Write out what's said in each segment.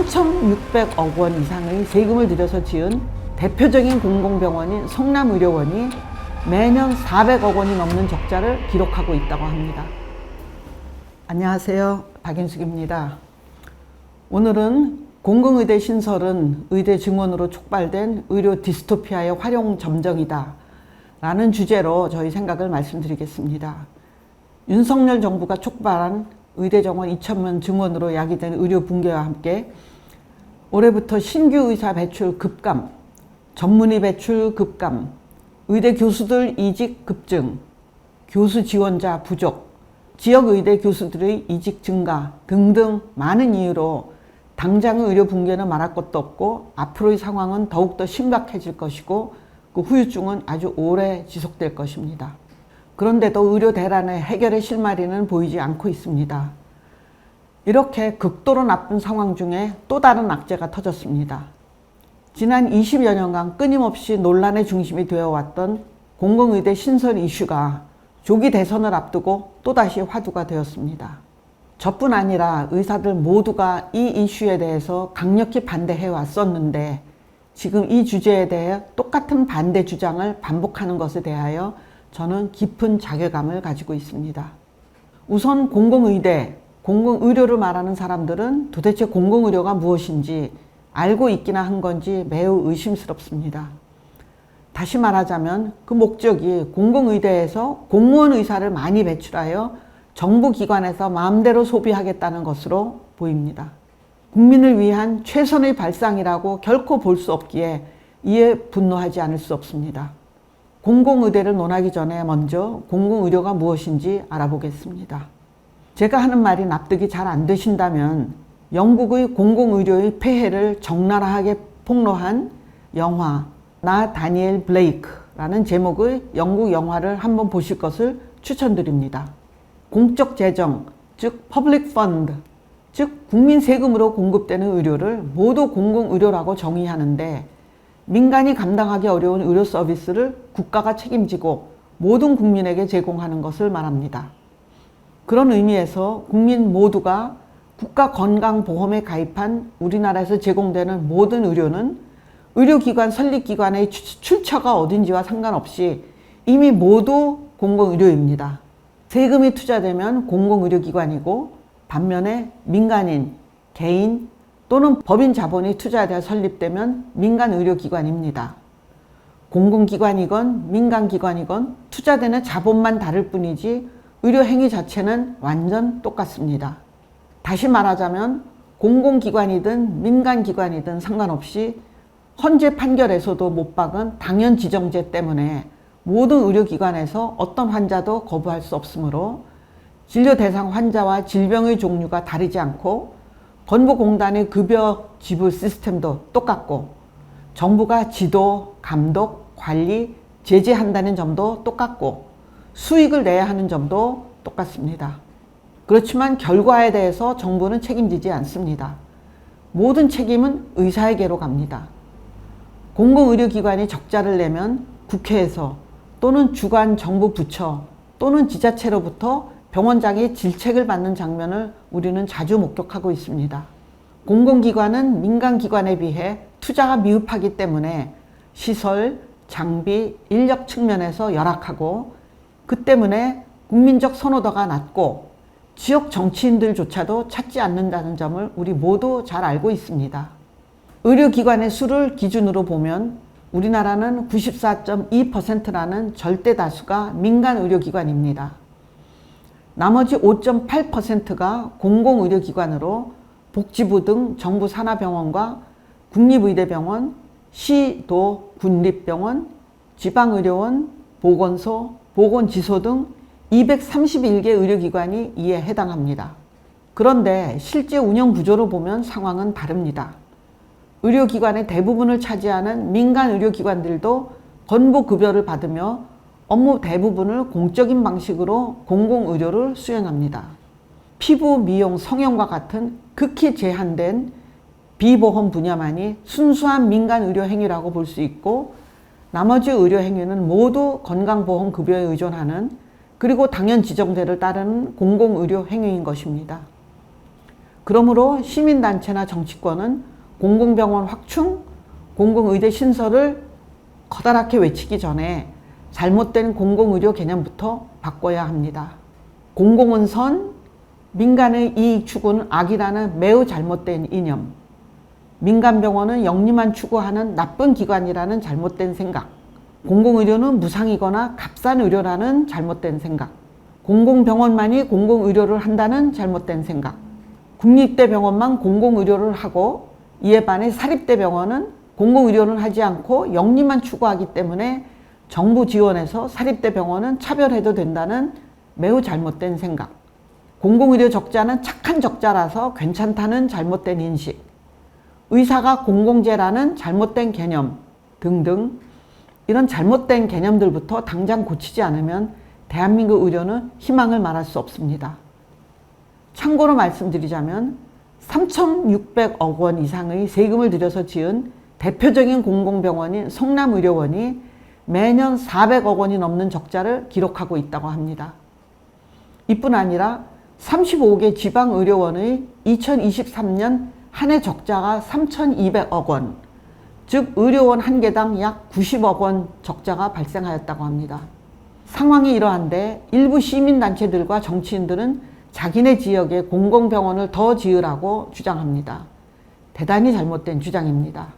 3,600억 원 이상의 세금을 들여서 지은 대표적인 공공병원인 성남의료원이 매년 400억 원이 넘는 적자를 기록하고 있다고 합니다. 안녕하세요. 박인숙입니다. 오늘은 공공의대 신설은 의대 증원으로 촉발된 의료 디스토피아의 활용 점정이다 라는 주제로 저희 생각을 말씀드리겠습니다. 윤석열 정부가 촉발한 의대 정원 2,000명 증원으로 야기된 의료 붕괴와 함께 올해부터 신규 의사 배출 급감, 전문의 배출 급감, 의대 교수들 이직 급증, 교수 지원자 부족, 지역의대 교수들의 이직 증가 등등 많은 이유로 당장의 의료 붕괴는 말할 것도 없고 앞으로의 상황은 더욱더 심각해질 것이고 그 후유증은 아주 오래 지속될 것입니다. 그런데도 의료 대란의 해결의 실마리는 보이지 않고 있습니다. 이렇게 극도로 나쁜 상황 중에 또 다른 악재가 터졌습니다. 지난 20여 년간 끊임없이 논란의 중심이 되어왔던 공공의대 신설 이슈가 조기 대선을 앞두고 또다시 화두가 되었습니다. 저뿐 아니라 의사들 모두가 이 이슈에 대해서 강력히 반대해 왔었는데 지금 이 주제에 대해 똑같은 반대 주장을 반복하는 것에 대하여 저는 깊은 자괴감을 가지고 있습니다. 우선 공공의대, 공공의료를 말하는 사람들은 도대체 공공의료가 무엇인지 알고 있기나 한 건지 매우 의심스럽습니다. 다시 말하자면 그 목적이 공공의대에서 공무원 의사를 많이 배출하여 정부 기관에서 마음대로 소비하겠다는 것으로 보입니다. 국민을 위한 최선의 발상이라고 결코 볼 수 없기에 이에 분노하지 않을 수 없습니다. 공공의대를 논하기 전에 먼저 공공의료가 무엇인지 알아보겠습니다. 제가 하는 말이 납득이 잘 안 되신다면 영국의 공공의료의 폐해를 적나라하게 폭로한 영화 나 다니엘 블레이크라는 제목의 영국 영화를 한번 보실 것을 추천드립니다. 공적 재정, 즉 퍼블릭 펀드, 즉 국민 세금으로 공급되는 의료를 모두 공공의료라고 정의하는데 민간이 감당하기 어려운 의료 서비스를 국가가 책임지고 모든 국민에게 제공하는 것을 말합니다. 그런 의미에서 국민 모두가 국가건강보험에 가입한 우리나라에서 제공되는 모든 의료는 의료기관 설립기관의 출처가 어딘지와 상관없이 이미 모두 공공의료입니다. 세금이 투자되면 공공의료기관이고 반면에 민간인, 개인 또는 법인 자본이 투자되어 설립되면 민간의료기관입니다. 공공기관이건 민간기관이건 투자되는 자본만 다를 뿐이지 의료행위 자체는 완전 똑같습니다. 다시 말하자면 공공기관이든 민간기관이든 상관없이 헌재 판결에서도 못 박은 당연지정제 때문에 모든 의료기관에서 어떤 환자도 거부할 수 없으므로 진료 대상 환자와 질병의 종류가 다르지 않고 건보공단의 급여 지불 시스템도 똑같고 정부가 지도, 감독, 관리, 제재한다는 점도 똑같고 수익을 내야 하는 점도 똑같습니다. 그렇지만 결과에 대해서 정부는 책임지지 않습니다. 모든 책임은 의사에게로 갑니다. 공공의료기관이 적자를 내면 국회에서 또는 주관 정부 부처 또는 지자체로부터 병원장이 질책을 받는 장면을 우리는 자주 목격하고 있습니다. 공공기관은 민간기관에 비해 투자가 미흡하기 때문에 시설, 장비, 인력 측면에서 열악하고 그 때문에 국민적 선호도가 낮고 지역 정치인들조차도 찾지 않는다는 점을 우리 모두 잘 알고 있습니다. 의료기관의 수를 기준으로 보면 우리나라는 94.2%라는 절대 다수가 민간의료기관입니다. 나머지 5.8%가 공공의료기관으로 복지부 등 정부 산하병원과 국립의대병원, 시도 군립병원, 지방의료원, 보건소, 보건지소 등 231개 의료기관이 이에 해당합니다. 그런데 실제 운영 구조로 보면 상황은 다릅니다. 의료기관의 대부분을 차지하는 민간의료기관들도 건보급여를 받으며 업무 대부분을 공적인 방식으로 공공의료를 수행합니다. 피부, 미용, 성형과 같은 극히 제한된 비보험 분야만이 순수한 민간의료 행위라고 볼 수 있고 나머지 의료 행위는 모두 건강보험급여에 의존하는 그리고 당연 지정제를 따르는 공공의료 행위인 것입니다. 그러므로 시민단체나 정치권은 공공병원 확충, 공공의대 신설을 커다랗게 외치기 전에 잘못된 공공의료 개념부터 바꿔야 합니다. 공공은 선, 민간의 이익 추구는 악이라는 매우 잘못된 이념, 민간병원은 영리만 추구하는 나쁜 기관이라는 잘못된 생각, 공공의료는 무상이거나 값싼 의료라는 잘못된 생각, 공공병원만이 공공의료를 한다는 잘못된 생각, 국립대병원만 공공의료를 하고 이에 반해 사립대병원은 공공의료를 하지 않고 영리만 추구하기 때문에 정부 지원에서 사립대병원은 차별해도 된다는 매우 잘못된 생각, 공공의료 적자는 착한 적자라서 괜찮다는 잘못된 인식, 의사가 공공재라는 잘못된 개념 등등 이런 잘못된 개념들부터 당장 고치지 않으면 대한민국 의료는 희망을 말할 수 없습니다. 참고로 말씀드리자면 3,600억 원 이상의 세금을 들여서 지은 대표적인 공공병원인 성남의료원이 매년 400억 원이 넘는 적자를 기록하고 있다고 합니다. 이뿐 아니라 35개 지방의료원의 2023년 한 해 적자가 3,200억 원, 즉 의료원 한 개당 약 90억 원 적자가 발생하였다고 합니다. 상황이 이러한데 일부 시민단체들과 정치인들은 자기네 지역에 공공병원을 더 지으라고 주장합니다. 대단히 잘못된 주장입니다.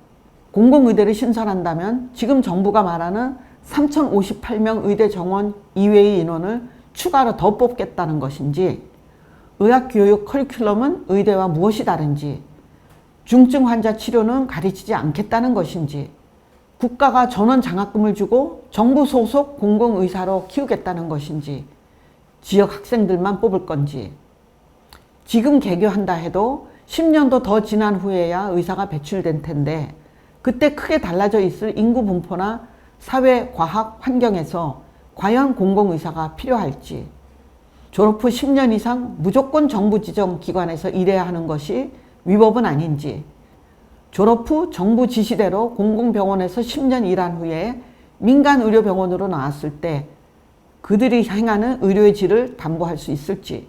공공의대를 신설한다면 지금 정부가 말하는 3,058명 의대 정원 이외의 인원을 추가로 더 뽑겠다는 것인지, 의학교육 커리큘럼은 의대와 무엇이 다른지, 중증 환자 치료는 가르치지 않겠다는 것인지, 국가가 전원 장학금을 주고 정부 소속 공공의사로 키우겠다는 것인지, 지역 학생들만 뽑을 건지, 지금 개교한다 해도 10년도 더 지난 후에야 의사가 배출된 텐데 그때 크게 달라져 있을 인구 분포나 사회, 과학, 환경에서 과연 공공의사가 필요할지, 졸업 후 10년 이상 무조건 정부 지정 기관에서 일해야 하는 것이 위법은 아닌지, 졸업 후 정부 지시대로 공공병원에서 10년 일한 후에 민간의료병원으로 나왔을 때 그들이 행하는 의료의 질을 담보할 수 있을지,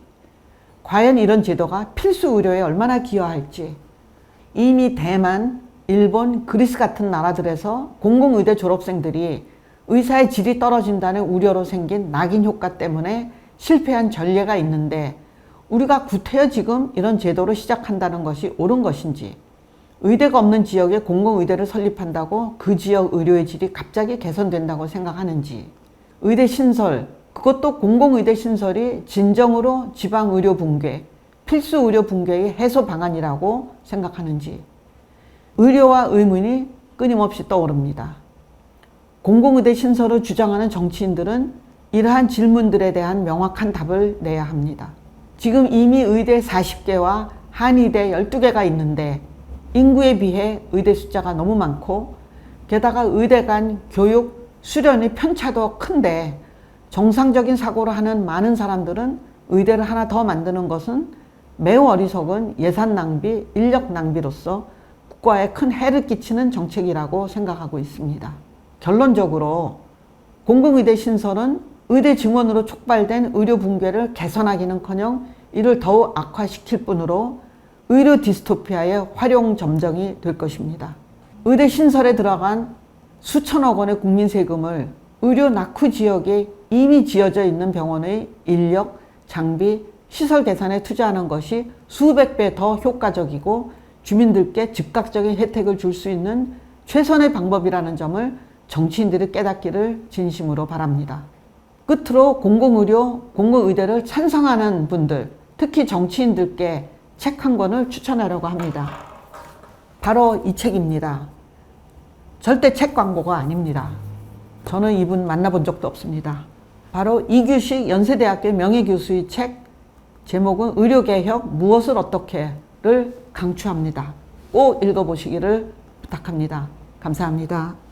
과연 이런 제도가 필수 의료에 얼마나 기여할지, 이미 대만, 일본, 그리스 같은 나라들에서 공공의대 졸업생들이 의사의 질이 떨어진다는 우려로 생긴 낙인 효과 때문에 실패한 전례가 있는데 우리가 구태여 지금 이런 제도로 시작한다는 것이 옳은 것인지, 의대가 없는 지역에 공공의대를 설립한다고 그 지역 의료의 질이 갑자기 개선된다고 생각하는지, 의대 신설, 그것도 공공의대 신설이 진정으로 지방의료 붕괴, 필수 의료 붕괴의 해소 방안이라고 생각하는지, 의료와 의문이 끊임없이 떠오릅니다. 공공의대 신설을 주장하는 정치인들은 이러한 질문들에 대한 명확한 답을 내야 합니다. 지금 이미 의대 40개와 한의대 12개가 있는데 인구에 비해 의대 숫자가 너무 많고 게다가 의대 간 교육, 수련의 편차도 큰데 정상적인 사고를 하는 많은 사람들은 의대를 하나 더 만드는 것은 매우 어리석은 예산 낭비, 인력 낭비로서 국가에 큰 해를 끼치는 정책이라고 생각하고 있습니다. 결론적으로 공공의대 신설은 의대 증원으로 촉발된 의료 붕괴를 개선하기는커녕 이를 더욱 악화시킬 뿐으로 의료 디스토피아의 활용 점정이 될 것입니다. 의대 신설에 들어간 수천억 원의 국민 세금을 의료 낙후 지역에 이미 지어져 있는 병원의 인력, 장비, 시설 개선에 투자하는 것이 수백 배 더 효과적이고 주민들께 즉각적인 혜택을 줄 수 있는 최선의 방법이라는 점을 정치인들이 깨닫기를 진심으로 바랍니다. 끝으로 공공의료, 공공의대를 찬성하는 분들, 특히 정치인들께 책 한 권을 추천하려고 합니다. 바로 이 책입니다. 절대 책 광고가 아닙니다. 저는 이분 만나본 적도 없습니다. 바로 이규식 연세대학교 명예교수의 책, 제목은 의료개혁 무엇을 어떻게를 강추합니다. 꼭 읽어보시기를 부탁합니다. 감사합니다.